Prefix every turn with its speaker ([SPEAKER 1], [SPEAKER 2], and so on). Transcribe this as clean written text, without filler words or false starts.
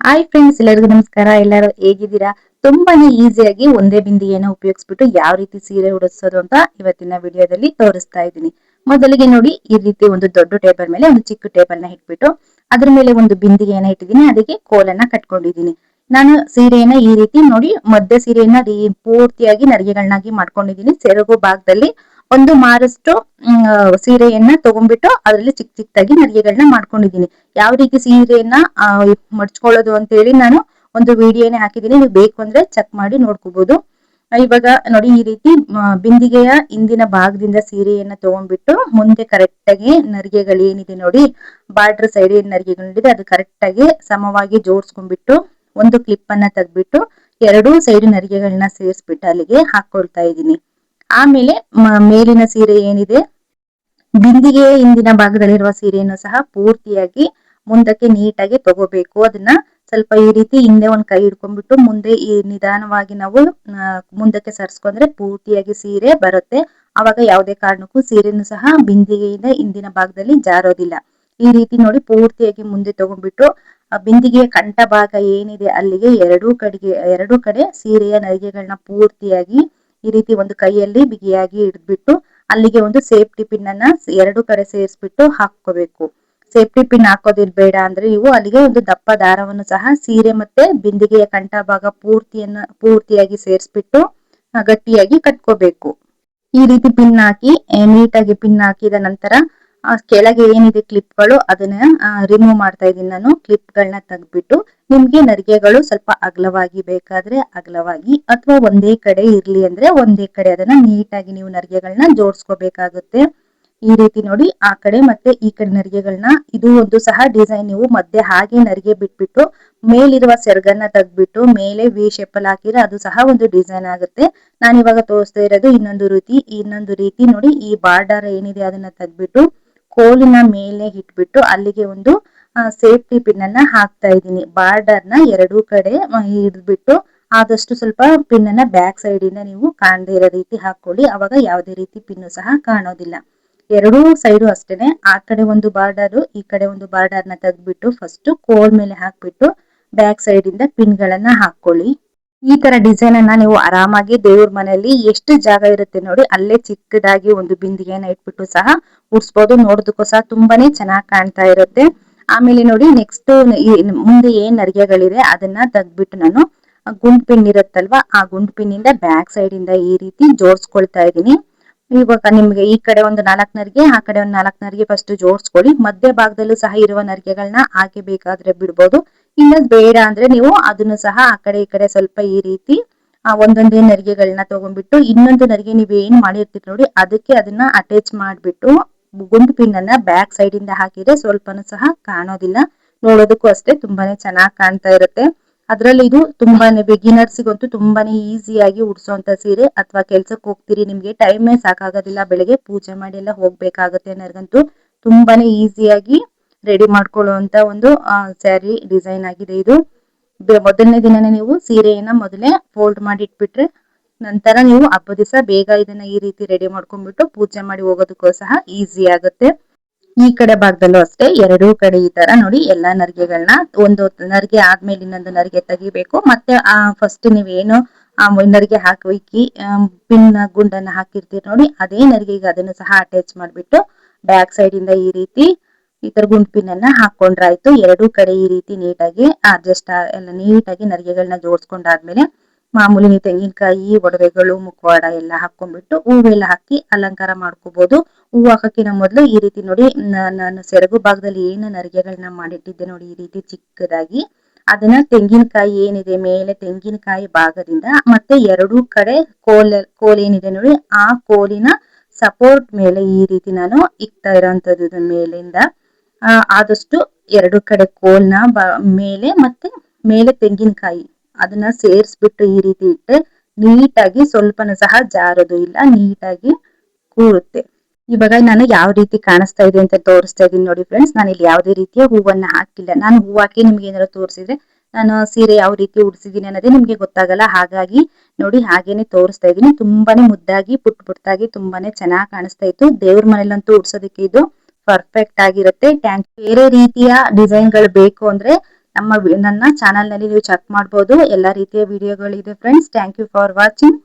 [SPEAKER 1] Hi friends, ಎಲ್ಲರಿಗೂ ನಮಸ್ಕಾರ. ಎಲ್ಲರೂ ಹೇಗಿದ್ದೀರಾ? ತುಂಬಾನೇ ಈಸಿಯಾಗಿ ಒಂದೇ ಬಿಂದಿಗೆಯನ್ನು ಉಪಯೋಗಿಸ್ಬಿಟ್ಟು ಯಾವ ರೀತಿ ಸೀರೆ ಉಡಿಸೋದು ಅಂತ ಇವತ್ತಿನ ವಿಡಿಯೋದಲ್ಲಿ ತೋರಿಸ್ತಾ ಇದ್ದೀನಿ. ಮೊದಲಿಗೆ ನೋಡಿ, ಈ ರೀತಿ ಒಂದು ದೊಡ್ಡ ಟೇಬಲ್ ಮೇಲೆ ಒಂದು ಚಿಕ್ಕ ಟೇಬಲ್ ನ ಇಟ್ಬಿಟ್ಟು ಅದ್ರ ಮೇಲೆ ಒಂದು ಬಿಂದಿಗೆಯನ್ನ ಇಟ್ಟಿದ್ದೀನಿ. ಅದಕ್ಕೆ ಕೋಲನ್ನ ಕಟ್ಕೊಂಡಿದ್ದೀನಿ. ನಾನು ಸೀರೆಯನ್ನ ಈ ರೀತಿ ನೋಡಿ, ಮಧ್ಯ ಸೀರೆಯನ್ನ ಪೂರ್ತಿಯಾಗಿ ನರಿಗೆಗಳನ್ನಾಗಿ ಮಾಡ್ಕೊಂಡಿದ್ದೀನಿ. ಸೆರಗು ಭಾಗದಲ್ಲಿ ಒಂದು ಮಾರಷ್ಟು ಸೀರೆಯನ್ನ ತಗೊಂಡ್ಬಿಟ್ಟು ಅದರಲ್ಲಿ ಚಿಕ್ಕ ಚಿಕ್ಕದಾಗಿ ನರಿಗೆಗಳನ್ನ ಮಾಡ್ಕೊಂಡಿದ್ದೀನಿ. ಯಾವ ರೀತಿ ಸೀರೆಯನ್ನ ಮಡ್ಚ್ಕೊಳ್ಳೋದು ಅಂತ ಹೇಳಿ ನಾನು ಒಂದು ವಿಡಿಯೋನೇ ಹಾಕಿದ್ದೀನಿ. ನೀವು ಬೇಕು ಅಂದ್ರೆ ಚೆಕ್ ಮಾಡಿ ನೋಡ್ಕೋಬಹುದು. ಇವಾಗ ನೋಡಿ, ಈ ರೀತಿ ಬಿಂದಿಗೆಯ ಹಿಂದಿನ ಭಾಗದಿಂದ ಸೀರೆಯನ್ನ ತಗೊಂಡ್ಬಿಟ್ಟು ಮುಂದೆ ಕರೆಕ್ಟ್ ಆಗಿ ನರಿಗೆಗಳು ಏನಿದೆ ನೋಡಿ, ಬಾರ್ಡರ್ ಸೈಡ್ ಏನ್ ನರಿಗೆಗಳಿದೆ ಅದು ಕರೆಕ್ಟ್ ಆಗಿ ಸಮವಾಗಿ ಜೋಡಿಸ್ಕೊಂಡ್ಬಿಟ್ಟು ಒಂದು ಕ್ಲಿಪ್ ಅನ್ನ ತೆಗ್ದ್ಬಿಟ್ಟು ಎರಡೂ ಸೈಡ್ ನರಿಗೆಗಳನ್ನ ಸೇರಿಸ್ಬಿಟ್ಟು ಅಲ್ಲಿಗೆ ಹಾಕೊಳ್ತಾ ಇದ್ದೀನಿ. ಆಮೇಲೆ ಮೇಲಿನ ಸೀರೆ ಏನಿದೆ, ಬಿಂದಿಗೆಯ ಹಿಂದಿನ ಭಾಗದಲ್ಲಿರುವ ಸೀರೆಯನ್ನು ಸಹ ಪೂರ್ತಿಯಾಗಿ ಮುಂದಕ್ಕೆ ನೀಟಾಗಿ ತಗೋಬೇಕು. ಅದನ್ನ ಸ್ವಲ್ಪ ಈ ರೀತಿ ಹಿಂದೆ ಒಂದ್ ಕೈ ಹಿಡ್ಕೊಂಡ್ಬಿಟ್ಟು ಮುಂದೆ ಈ ನಿಧಾನವಾಗಿ ನಾವು ಮುಂದಕ್ಕೆ ಸರಿಸ್ಕೊಂಡ್ರೆ ಪೂರ್ತಿಯಾಗಿ ಸೀರೆ ಬರುತ್ತೆ. ಅವಾಗ ಯಾವುದೇ ಕಾರಣಕ್ಕೂ ಸೀರೆಯನ್ನು ಸಹ ಬಿಂದಿಗೆಯಿಂದ ಹಿಂದಿನ ಭಾಗದಲ್ಲಿ ಜಾರೋದಿಲ್ಲ. ಈ ರೀತಿ ನೋಡಿ ಪೂರ್ತಿಯಾಗಿ ಮುಂದೆ ತಗೊಂಡ್ಬಿಟ್ಟು ಬಿಂದಿಗೆಯ ಕಂಠ ಭಾಗ ಏನಿದೆ ಅಲ್ಲಿಗೆ ಎರಡೂ ಕಡೆ ಸೀರೆಯ ನರಿಗೆಗಳನ್ನ ಪೂರ್ತಿಯಾಗಿ ಈ ರೀತಿ ಒಂದು ಕೈಯಲ್ಲಿ ಬಿಗಿಯಾಗಿ ಹಿಡಿದ್ಬಿಟ್ಟು ಅಲ್ಲಿಗೆ ಒಂದು ಸೇಫ್ಟಿ ಪಿನ್ ಅನ್ನ ಎರಡು ಕಡೆ ಸೇರಿಸ್ಬಿಟ್ಟು ಹಾಕೋಬೇಕು. ಸೇಫ್ಟಿ ಪಿನ್ ಹಾಕೋದಿಲ್ ಬೇಡ ಅಂದ್ರೆ ನೀವು ಅಲ್ಲಿಗೆ ಒಂದು ದಪ್ಪ ದಾರವನ್ನು ಸಹ ಸೀರೆ ಮತ್ತೆ ಬಿಂದಿಗೆಯ ಕಂಠ ಭಾಗ ಪೂರ್ತಿಯಾಗಿ ಸೇರಿಸ್ಬಿಟ್ಟು ಗಟ್ಟಿಯಾಗಿ ಕಟ್ಕೋಬೇಕು. ಈ ರೀತಿ ಪಿನ್ ಹಾಕಿ ನೀಟಾಗಿ ಪಿನ್ ಹಾಕಿದ ನಂತರ ಕೆಳಗೆ ಏನಿದೆ ಕ್ಲಿಪ್ಗಳು ಅದನ್ನ ರಿಮೂವ್ ಮಾಡ್ತಾ ಇದ್ದೀನಿ. ನಾನು ಕ್ಲಿಪ್ಗಳನ್ನ ತೆಗ್ದ್ಬಿಟ್ಟು ನಿಮ್ಗೆ ನರಿಗೆಗಳು ಸ್ವಲ್ಪ ಅಗಲವಾಗಿ ಬೇಕಾದ್ರೆ ಅಗಲವಾಗಿ, ಅಥವಾ ಒಂದೇ ಕಡೆ ಇರ್ಲಿ ಅಂದ್ರೆ ಒಂದೇ ಕಡೆ ಅದನ್ನ ನೀಟಾಗಿ ನೀವು ನರಿಗೆಗಳನ್ನ ಜೋಡಿಸ್ಕೋಬೇಕಾಗುತ್ತೆ. ಈ ರೀತಿ ನೋಡಿ, ಆ ಕಡೆ ಮತ್ತೆ ಈ ಕಡೆ ನರಿಗೆಗಳನ್ನ, ಇದು ಒಂದು ಸಹ ಡಿಸೈನ್ ನೀವು ಮಧ್ಯೆ ಹಾಗೆ ನರಿಗೆ ಬಿಟ್ಬಿಟ್ಟು ಮೇಲಿರುವ ಸೆರಗನ್ನ ತೆಗ್ದ್ಬಿಟ್ಟು ಮೇಲೆ ವಿ ಶೇಪ್ ಅಲ್ಲಿ ಹಾಕಿದ್ರೆ ಅದು ಸಹ ಒಂದು ಡಿಸೈನ್ ಆಗುತ್ತೆ. ನಾನು ಇವಾಗ ತೋರಿಸ್ತಾ ಇರೋದು ಇನ್ನೊಂದು ರೀತಿ ನೋಡಿ, ಈ ಬಾರ್ಡರ್ ಏನಿದೆ ಅದನ್ನ ತೆಗ್ದ್ಬಿಟ್ಟು ಕೋಲಿನ ಮೇಲೆ ಇಟ್ಬಿಟ್ಟು ಅಲ್ಲಿಗೆ ಒಂದು ಸೇಫ್ಟಿ ಪಿನ್ ಅನ್ನ ಹಾಕ್ತಾ ಇದ್ದೀನಿ. ಬಾರ್ಡರ್ ನ ಎರಡೂ ಕಡೆ ಹಿಡಿದ್ಬಿಟ್ಟು ಆದಷ್ಟು ಸ್ವಲ್ಪ ಪಿನ್ ಅನ್ನ ಬ್ಯಾಕ್ ಸೈಡ್ ಇಂದ ನೀವು ಕಾಣದೇ ಇರೋ ರೀತಿ ಹಾಕೊಳ್ಳಿ. ಅವಾಗ ಯಾವುದೇ ರೀತಿ ಪಿನ್ ಸಹ ಕಾಣೋದಿಲ್ಲ. ಎರಡೂ ಸೈಡು ಅಷ್ಟೇನೆ, ಆ ಕಡೆ ಒಂದು ಬಾರ್ಡರ್ ಈ ಕಡೆ ಒಂದು ಬಾರ್ಡರ್ ನ ತೆಗ್ದ್ಬಿಟ್ಟು ಫಸ್ಟ್ ಕೋಲ್ ಮೇಲೆ ಹಾಕ್ಬಿಟ್ಟು ಬ್ಯಾಕ್ ಸೈಡ್ ಇಂದ ಪಿನ್ ಗಳನ್ನ ಹಾಕೊಳ್ಳಿ. ಈ ತರ ಡಿಸೈನ್ ಅನ್ನ ನೀವು ಆರಾಮಾಗಿ ದೇವ್ರ ಮನೆಯಲ್ಲಿ ಎಷ್ಟು ಜಾಗ ಇರುತ್ತೆ ನೋಡಿ, ಅಲ್ಲೇ ಚಿಕ್ಕದಾಗಿ ಒಂದು ಬಿಂದಿಗೆನ ಇಟ್ಬಿಟ್ಟು ಸಹ ಉಡ್ಸ್ಬೋದು. ನೋಡೋದಕ್ಕೂ ಸಹ ತುಂಬಾನೇ ಚೆನ್ನಾಗಿ ಕಾಣ್ತಾ ಇರುತ್ತೆ. ಆಮೇಲೆ ನೋಡಿ, ನೆಕ್ಸ್ಟ್ ಮುಂದೆ ಏನ್ ನರಿಗೆಗಳಿದೆ ಅದನ್ನ ತೆಗ್ದ್ಬಿಟ್ಟು ನಾನು ಗುಂಡ್ ಪಿನ್ ಇರುತ್ತಲ್ವಾ, ಆ ಗುಂಡ್ ಪಿನ್ ಇಂದ ಬ್ಯಾಕ್ ಸೈಡ್ ಇಂದ ಈ ರೀತಿ ಜೋಡಿಸ್ಕೊಳ್ತಾ ಇದ್ದೀನಿ. ಇವಾಗ ನಿಮ್ಗೆ ಈ ಕಡೆ ಒಂದು 4 ನರಿಗೆ, ಆ ಕಡೆ ಒಂದು 4 ನರಿಗೆ ಫಸ್ಟ್ ಜೋಡಿಸ್ಕೊಳ್ಳಿ. ಮಧ್ಯ ಭಾಗದಲ್ಲೂ ಸಹ ಇರುವ ನರಿಗೆಗಳನ್ನ ಹಾಗೆ ಬೇಕಾದ್ರೆ ಬಿಡ್ಬೋದು. ಇಲ್ಲ ಬೇಡ ಅಂದ್ರೆ ನೀವು ಅದನ್ನು ಸಹ ಆ ಕಡೆ ಈ ಕಡೆ ಸ್ವಲ್ಪ ಈ ರೀತಿ ಒಂದೊಂದೇ ನರಿಗೆಗಳನ್ನ ತಗೊಂಡ್ಬಿಟ್ಟು ಇನ್ನೊಂದು ನರಿಗೆ ನೀವ್ ಏನ್ ಮಾಡಿರ್ತೀರಿ ನೋಡಿ ಅದಕ್ಕೆ ಅದನ್ನ ಅಟ್ಯಾಚ್ ಮಾಡ್ಬಿಟ್ಟು ಗುಂಡು ಪಿನ್ ಅನ್ನ ಬ್ಯಾಕ್ ಸೈಡ್ ಇಂದ ಹಾಕಿದ್ರೆ ಸ್ವಲ್ಪನೂ ಸಹ ಕಾಣೋದಿಲ್ಲ. ನೋಡೋದಕ್ಕೂ ಅಷ್ಟೇ ತುಂಬಾನೇ ಚೆನ್ನಾಗಿ ಕಾಣ್ತಾ ಇರುತ್ತೆ. ಅದ್ರಲ್ಲಿ ಇದು ತುಂಬಾನೇ ಬಿಗಿನರ್ಸ್ಗಂತೂ ತುಂಬಾನೇ ಈಸಿಯಾಗಿ ಉಡ್ಸೋಂತ ಸೀರೆ. ಅಥವಾ ಕೆಲ್ಸಕ್ಕೆ ಹೋಗ್ತೀರಿ, ನಿಮ್ಗೆ ಟೈಮೇ ಸಾಕಾಗೋದಿಲ್ಲ, ಬೆಳಗ್ಗೆ ಪೂಜೆ ಮಾಡಿ ಎಲ್ಲ ಹೋಗ್ಬೇಕಾಗತ್ತೆ ಅನ್ನೋರ್ಗಂತೂ ತುಂಬಾನೇ ಈಸಿಯಾಗಿ ರೆಡಿ ಮಾಡ್ಕೊಳ್ಳುವಂತ ಒಂದು ಸ್ಯಾರಿ ಡಿಸೈನ್ ಆಗಿದೆ ಇದು. ಮೊದಲನೇ ದಿನನೇ ನೀವು ಸೀರೆಯನ್ನ ಮೊದಲೇ ಫೋಲ್ಡ್ ಮಾಡಿ ಇಟ್ಬಿಟ್ರೆ ನಂತರ ನೀವು ಹಬ್ಬದ ದಿವಸ ಬೇಗ ಇದನ್ನ ಈ ರೀತಿ ರೆಡಿ ಮಾಡ್ಕೊಂಡ್ಬಿಟ್ಟು ಪೂಜೆ ಮಾಡಿ ಹೋಗೋದಕ್ಕೂ ಸಹ ಈಸಿ ಆಗುತ್ತೆ. ಈ ಕಡೆ ಭಾಗದಲ್ಲೂ ಅಷ್ಟೇ ಎರಡೂ ಕಡೆ ಈ ತರ ನೋಡಿ ಎಲ್ಲಾ ನರಿಗೆಗಳನ್ನ ಒಂದು ನರಿಗೆ ಆದ್ಮೇಲೆ ಇನ್ನೊಂದು ನರಿಗೆ ತೆಗಿಬೇಕು. ಮತ್ತೆ ಫಸ್ಟ್ ನೀವೇನು ನರಿಗೆ ಹಾಕಿ ಪಿನ್ ಗುಂಡನ್ನ ಹಾಕಿರ್ತೀರಿ ನೋಡಿ, ಅದೇ ನರಿಗೆಗೆ ಅದನ್ನು ಸಹ ಅಟ್ಯಾಚ್ ಮಾಡ್ಬಿಟ್ಟು ಬ್ಯಾಕ್ ಸೈಡ್ ಇಂದ ಈ ರೀತಿ ಈ ತರ ಗುಂಡ್ ಪಿನ್ ಅನ್ನ ಹಾಕೊಂಡ್ರಾಯ್ತು. ಎರಡೂ ಕಡೆ ಈ ರೀತಿ ನೀಟಾಗಿ ಅಡ್ಜಸ್ಟ್ ಎಲ್ಲ ನೀಟಾಗಿ ನರಿಗೆಗಳನ್ನ ಜೋಡಿಸ್ಕೊಂಡಾದ್ಮೇಲೆ ಮಾಮೂಲಿ ನೀವು ತೆಂಗಿನಕಾಯಿ, ಒಡವೆಗಳು, ಮುಖವಾಡ ಎಲ್ಲ ಹಾಕೊಂಡ್ಬಿಟ್ಟು ಹೂವೆಲ್ಲ ಹಾಕಿ ಅಲಂಕಾರ ಮಾಡ್ಕೋಬಹುದು. ಹೂವು ಹಾಕಕ್ಕಿನ ಮೊದಲು ಈ ರೀತಿ ನೋಡಿ, ನಾನು ಸೆರಗು ಭಾಗದಲ್ಲಿ ಏನು ನರಿಗೆಗಳನ್ನ ಮಾಡಿಟ್ಟಿದ್ದೆ ನೋಡಿ ಈ ರೀತಿ ಚಿಕ್ಕದಾಗಿ, ಅದನ್ನ ತೆಂಗಿನಕಾಯಿ ಏನಿದೆ ಮೇಲೆ ತೆಂಗಿನಕಾಯಿ ಭಾಗದಿಂದ ಮತ್ತೆ ಎರಡೂ ಕಡೆ ಕೋಲ್ ಏನಿದೆ ನೋಡಿ ಆ ಕೋಲಿನ ಸಪೋರ್ಟ್ ಮೇಲೆ ಈ ರೀತಿ ನಾನು ಇಕ್ತಾ ಇರೋಂಥದ್ದು ಮೇಲಿಂದ ಆದಷ್ಟು ಎರಡು ಕಡೆ ಕೋಲ್ನ ಮೇಲೆ ಮತ್ತೆ ಮೇಲೆ ತೆಂಗಿನಕಾಯಿ ಅದನ್ನ ಸೇರಿಸ್ಬಿಟ್ಟು ಈ ರೀತಿ ಇಟ್ಟರೆ ನೀಟಾಗಿ ಸ್ವಲ್ಪನೂ ಸಹ ಜಾರೋದು ಇಲ್ಲ, ನೀಟಾಗಿ ಕೂರುತ್ತೆ. ಇವಾಗ ನಾನು ಯಾವ ರೀತಿ ಕಾಣಿಸ್ತಾ ಇದೆ ಅಂತ ತೋರಿಸ್ತಾ ಇದೀನಿ ನೋಡಿ ಫ್ರೆಂಡ್ಸ್. ನಾನು ಇಲ್ಲಿ ಯಾವುದೇ ರೀತಿಯ ಹೂವನ್ನ ಹಾಕಿಲ್ಲ. ನಾನು ಹೂ ಹಾಕಿ ನಿಮ್ಗೆ ಏನಾದ್ರು ತೋರಿಸಿದ್ರೆ ನಾನು ಸೀರೆ ಯಾವ ರೀತಿ ಉಡ್ಸಿದೀನಿ ಅನ್ನೋದೇ ನಿಮ್ಗೆ ಗೊತ್ತಾಗಲ್ಲ. ಹಾಗಾಗಿ ನೋಡಿ ಹಾಗೇನೆ ತೋರಿಸ್ತಾ ಇದೀನಿ. ತುಂಬಾನೇ ಮುದ್ದಾಗಿ ಪುಟ್ಟಾಗಿ ತುಂಬಾನೇ ಚೆನ್ನಾಗಿ ಕಾಣಿಸ್ತಾ ಇತ್ತು. ದೇವ್ರ ಮನೇಲಂತೂ ಉಡ್ಸೋದಕ್ಕೆ ಇದು ಪರ್ಫೆಕ್ಟ್ ಆಗಿರುತ್ತೆ. ಬೇರೆ ರೀತಿಯ ಡಿಸೈನ್ ಗಳು ಬೇಕು ಅಂದ್ರೆ ನನ್ನ ಚಾನಲ್ ನಲ್ಲಿ ನೀವು ಚೆಕ್ ಮಾಡಬಹುದು. ಎಲ್ಲಾ ರೀತಿಯ ವಿಡಿಯೋಗಳಿದೆ friends. Thank you for watching.